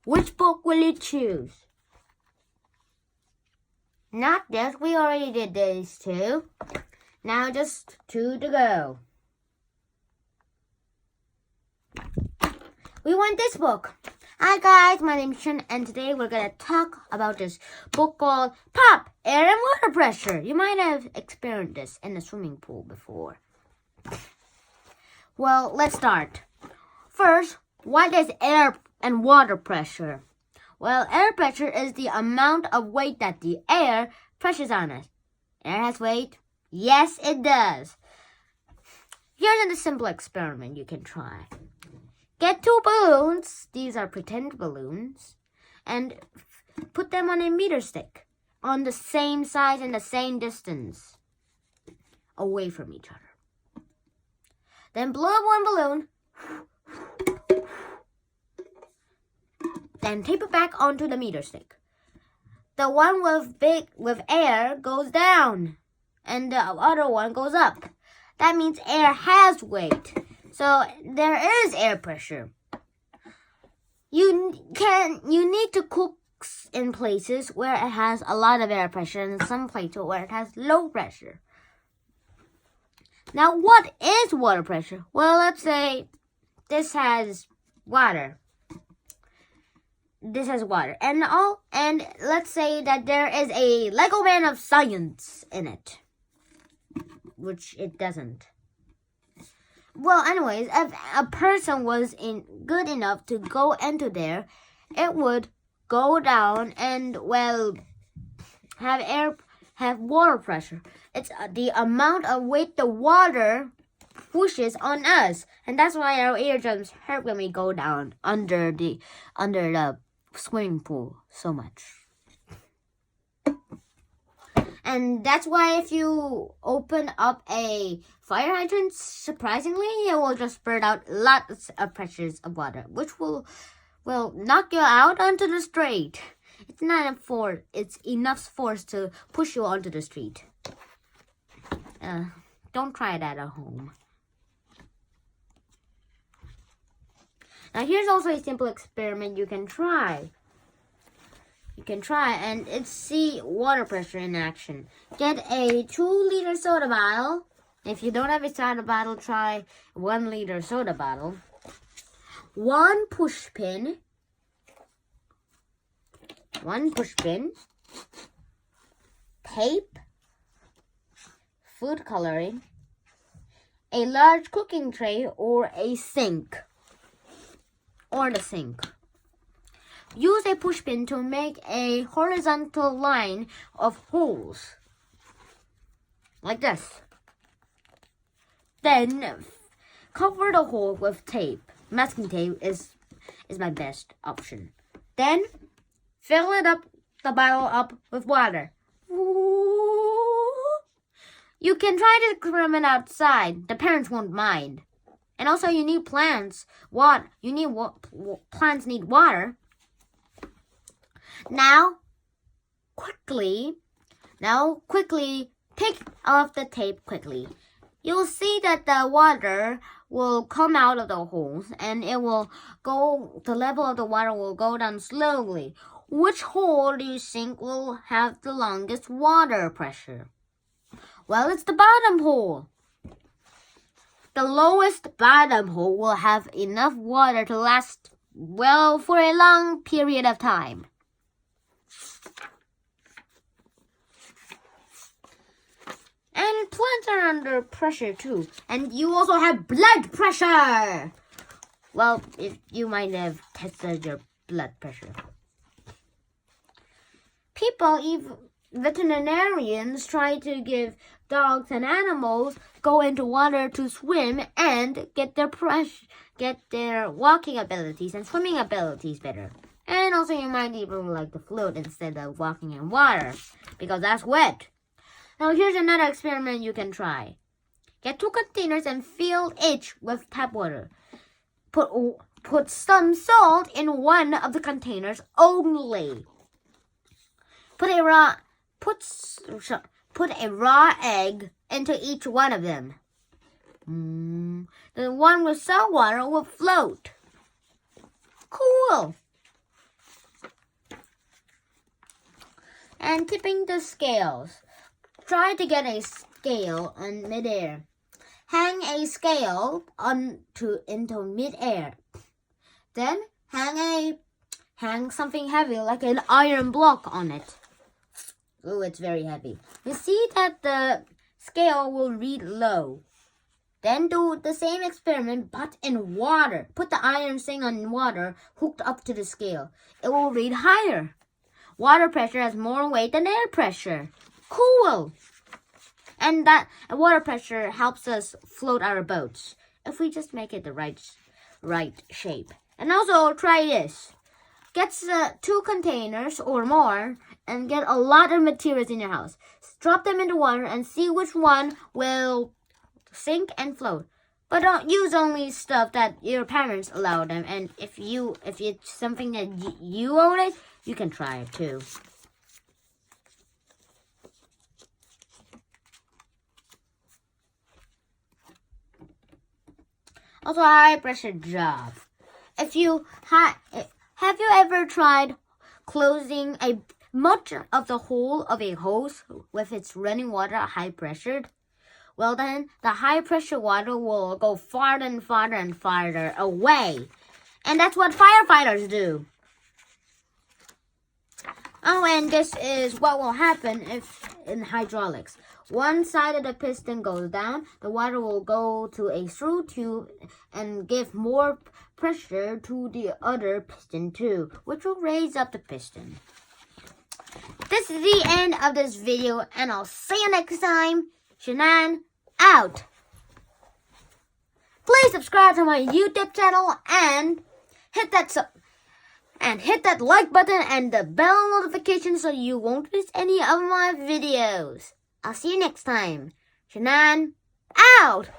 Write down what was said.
Which book will you choose? Not this. We already did these two. Now just 2 to go. We want this book. Hi guys, my name is Shin, and today we're going to talk about this book called Pop, Air and Water Pressure. You might have experienced this in the swimming pool before. Well, let's start. First, what is air and water pressure? Well, air pressure is the amount of weight that the air presses on it. Air has weight? Yes, it does. Here's a simple experiment you can try. Get 2 balloons, these are pretend balloons, and put them on a meter stick on the same size and the same distance away from each other. Then blow up one balloon, then tape it back onto the meter stick. The one with air goes down, and the other one goes up. That means air has weight. So there is air pressure. You need to cook in places where it has a lot of air pressure and some places where it has low pressure. Now, what is water pressure? Well, let's say this has water. This has water. And let's say that there is a Lego man of science in it, which it doesn't. Well, anyways, if a person was good enough to go into there, it would go down and, well, have water pressure. It's the amount of weight the water pushes on us, and that's why our eardrums hurt when we go down under the swimming pool so much. And that's why if you open up a fire hydrant, surprisingly, it will just spurt out lots of pressures of water, which will knock you out onto the street. It's not enough force. It's enough force to push you onto the street. Don't try that at home. Now, here's also a simple experiment you can try. And it's see water pressure in action. Get a 2-liter soda bottle. If you don't have a soda bottle, try 1-liter soda bottle. 1 push pin. Tape. Food coloring. A large cooking tray or a sink. Or the sink. Use a pushpin to make a horizontal line of holes, like this. Then cover the hole with tape. Masking tape is my best option. Then fill the bottle up with water. You can try this experiment outside. The parents won't mind. And also, you need plants. Plants need water. Now, quickly take off the tape quickly. You'll see that the water will come out of the holes and the level of the water will go down slowly. Which hole do you think will have the longest water pressure? Well, it's the bottom hole. The lowest bottom hole will have enough water to last, well, for a long period of time. And plants are under pressure too. And you also have blood pressure. Well, if you might have tested your blood pressure. Even veterinarians try to give dogs and animals go into water to swim and get their walking abilities and swimming abilities better. And also you might even like to float instead of walking in water because that's wet. Now here's another experiment you can try. Get 2 containers and fill each with tap water. Put some salt in one of the containers only. Put a raw egg into each one of them. The one with salt water will float. Cool. and tipping the scales. Try to get a scale on midair. Hang a scale into midair. Then hang something heavy like an iron block on it. Oh, it's very heavy. You see that the scale will read low. Then do the same experiment but in water. Put the iron thing on water hooked up to the scale. It will read higher. Water pressure has more weight than air pressure. Cool! And that water pressure helps us float our boats if we just make it the right shape. And also try this. Get 2 containers or more and get a lot of materials in your house. Drop them into water and see which one will sink and float. But don't use only stuff that your parents allow them. And if it's something that you own it, you can try it too. Also, high pressure job. Have you ever tried closing much of the hole of a hose with its running water high pressured? Well then, the high pressure water will go farther and farther and farther away. And that's what firefighters do. Oh, and this is what will happen if in hydraulics. One side of the piston goes down, the water will go to a through tube and give more pressure to the other piston too, which will raise up the piston. This is the end of this video, and I'll see you next time. Shanann out. Please subscribe to my YouTube channel and hit that like button and the bell notification so you won't miss any of my videos. I'll see you next time. Shanann out.